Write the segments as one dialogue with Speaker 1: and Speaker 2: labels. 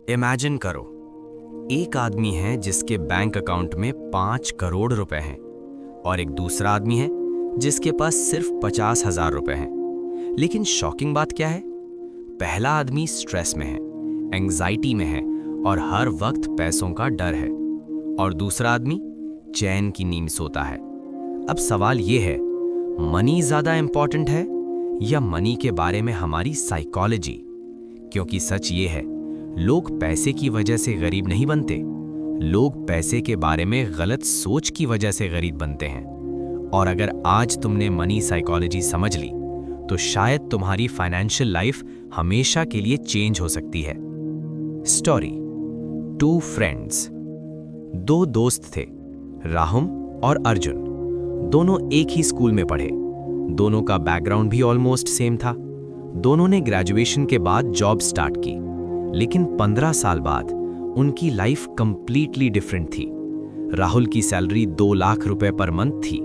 Speaker 1: Imagine करो, एक आदमी है जिसके बैंक अकाउंट में 5 करोड़ रुपए हैं और एक दूसरा आदमी है जिसके पास सिर्फ 50,000 रुपए हैं। लेकिन शॉकिंग बात क्या है? पहला आदमी स्ट्रेस में है, एंग्जाइटी में है और हर वक्त पैसों का डर है, और दूसरा आदमी चैन की नींद सोता है। अब सवाल ये है, मनी ज्यादा इंपॉर्टेंट है या मनी के बारे में हमारी साइकोलॉजी? क्योंकि सच ये है, लोग पैसे की वजह से गरीब नहीं बनते, लोग पैसे के बारे में गलत सोच की वजह से गरीब बनते हैं। और अगर आज तुमने मनी साइकोलॉजी समझ ली तो शायद तुम्हारी फाइनेंशियल लाइफ हमेशा के लिए चेंज हो सकती है। Story, 2 friends. 2 दोस्त थे, राहुल और अर्जुन। दोनों एक ही स्कूल में पढ़े, दोनों का बैकग्राउंड भी ऑलमोस्ट सेम था। दोनों ने ग्रेजुएशन के बाद जॉब स्टार्ट की, लेकिन 15 साल बाद उनकी लाइफ कंप्लीटली डिफरेंट थी। राहुल की सैलरी 2 लाख रुपए पर मंथ थी,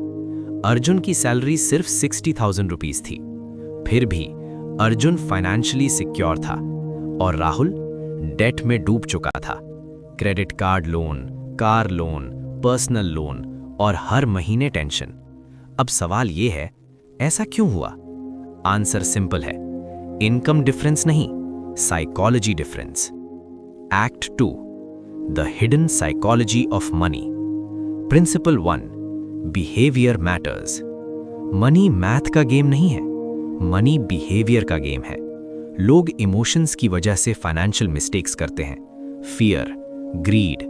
Speaker 1: अर्जुन की सैलरी सिर्फ 60,000 रुपीस थी। फिर भी अर्जुन फाइनेंशियली सिक्योर था और राहुल डेट में डूब चुका था। Credit card loan, car loan, personal loan और हर महीने टेंशन। अब सवाल यह है, ऐसा क्यों हुआ? आंसर सिंपल है, इनकम डिफरेंस नहीं, psychology difference. Act 2, the hidden psychology of money. Principle 1, behaviour matters. Money math का गेम नहीं है, मनी बिहेवियर का गेम है। लोग इमोशंस की वजह से फाइनेंशियल मिस्टेक्स करते हैं, फियर, ग्रीड,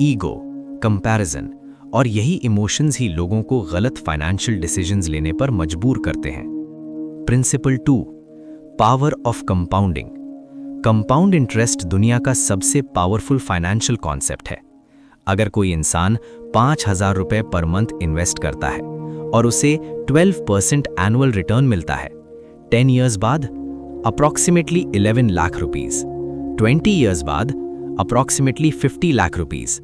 Speaker 1: ईगो, कंपैरिजन, और यही इमोशंस ही लोगों को गलत फाइनेंशियल डिसीजंस लेने पर मजबूर करते हैं। Principle 2, power of compounding. Compound interest दुनिया का सबसे पावरफुल फाइनेंशियल कॉन्सेप्ट है। अगर कोई इंसान 5,000 रुपए पर मंथ इन्वेस्ट करता है और उसे 12% एनुअल रिटर्न मिलता है, 10 इयर्स बाद अप्रॉक्सीमेटली 11 लाख रुपीस, 20 इयर्स बाद अप्रॉक्सीमेटली 50 लाख रुपीस,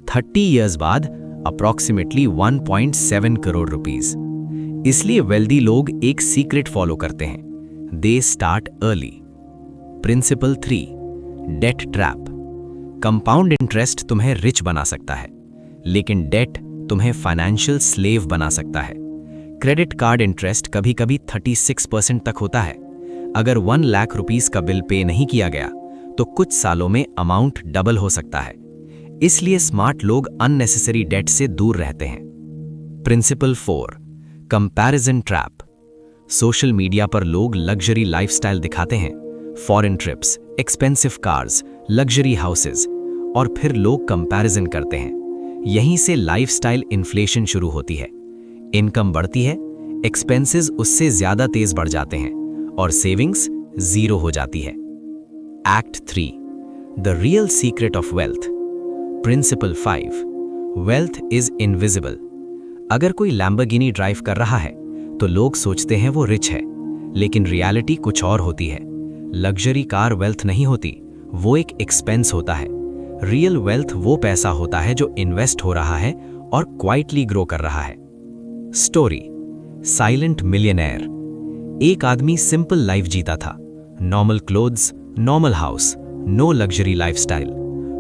Speaker 1: 30 इयर्स बाद अप्रॉक्सीमेटली 1.7 करोड़ रुपीस। इसलिए वेल्दी लोग एक सीक्रेट फॉलो करते हैं, they start early. Principle 3, debt trap. Compound interest तुम्हें रिच बना सकता है, लेकिन डेट तुम्हें फाइनेंशियल स्लेव बना सकता है। क्रेडिट कार्ड इंटरेस्ट कभी-कभी 36% तक होता है। अगर 1 लाख रुपीस का बिल पे नहीं किया गया तो कुछ सालों में अमाउंट डबल हो सकता है। इसलिए स्मार्ट लोग अननेसेसरी डेट से दूर रहते हैं। Principle 4, comparison trap. Social media पर लोग लग्जरी लाइफस्टाइल दिखाते हैं, foreign trips, expensive cars, luxury houses, और फिर लोग कंपैरिजन करते हैं। यहीं से लाइफस्टाइल इन्फ्लेशन शुरू होती है। इनकम बढ़ती है, एक्सपेंसेस उससे ज्यादा तेज बढ़ जाते हैं और सेविंग्स जीरो हो जाती है। Act 3, the real secret of wealth. Principle 5, wealth is invisible. अगर कोई लैम्बोर्गिनी ड्राइव कर रहा है तो लोग सोचते हैं वो रिच है, लेकिन रियलिटी कुछ और होती है। लग्जरी कार वेल्थ नहीं होती, वो एक एक्सपेंस होता है। रियल वेल्थ वो पैसा होता है जो इन्वेस्ट हो रहा है और क्वाइटली ग्रो कर रहा है। Story, silent millionaire. एक आदमी सिंपल लाइफ जीता था, normal clothes, normal house, no luxury lifestyle.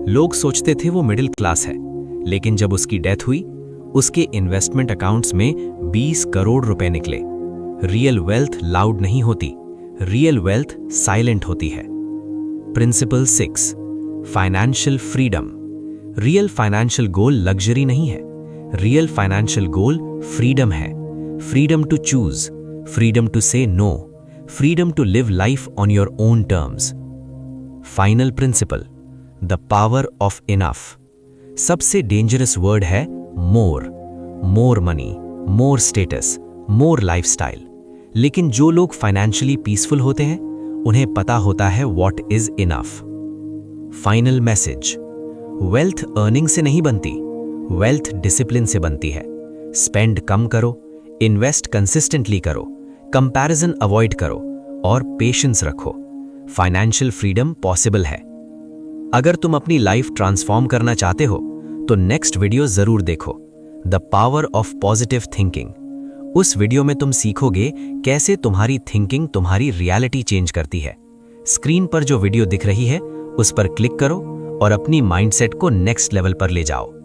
Speaker 1: लोग सोचते थे वो मिडिल क्लास है, लेकिन जब उसकी डेथ हुई, उसके इन्वेस्टमेंट अकाउंट्स में 20 करोड़ रुपए निकले। रियल वेल्थ लाउड नहीं होती, रियल वेल्थ साइलेंट होती है। Principle 6, financial freedom. Real financial goal luxury नहीं है, रियल फाइनेंशियल गोल फ्रीडम है। Freedom to choose, freedom to say no, freedom to live life on your own terms. Final principle, the power of enough. सबसे dangerous word है more. More money, more status, more lifestyle. लेकिन जो लोग financially peaceful होते हैं, उन्हें पता होता है what is enough. Final message, wealth earning से नहीं बनती, वेल्थ डिसिप्लिन से बनती है। स्पेंड कम करो, इन्वेस्ट कंसिस्टेंटली करो, कंपैरिजन अवॉइड करो और पेशेंस रखो। फाइनेंशियल फ्रीडम पॉसिबल है। अगर तुम अपनी लाइफ ट्रांसफॉर्म करना चाहते हो तो नेक्स्ट वीडियो जरूर देखो, the power of positive thinking. उस वीडियो में तुम सीखोगे कैसे तुम्हारी थिंकिंग तुम्हारी रियलिटी चेंज करती है। स्क्रीन पर जो वीडियो दिख रही है उस पर क्लिक करो और अपनी माइंडसेट को नेक्स्ट लेवल पर ले जाओ।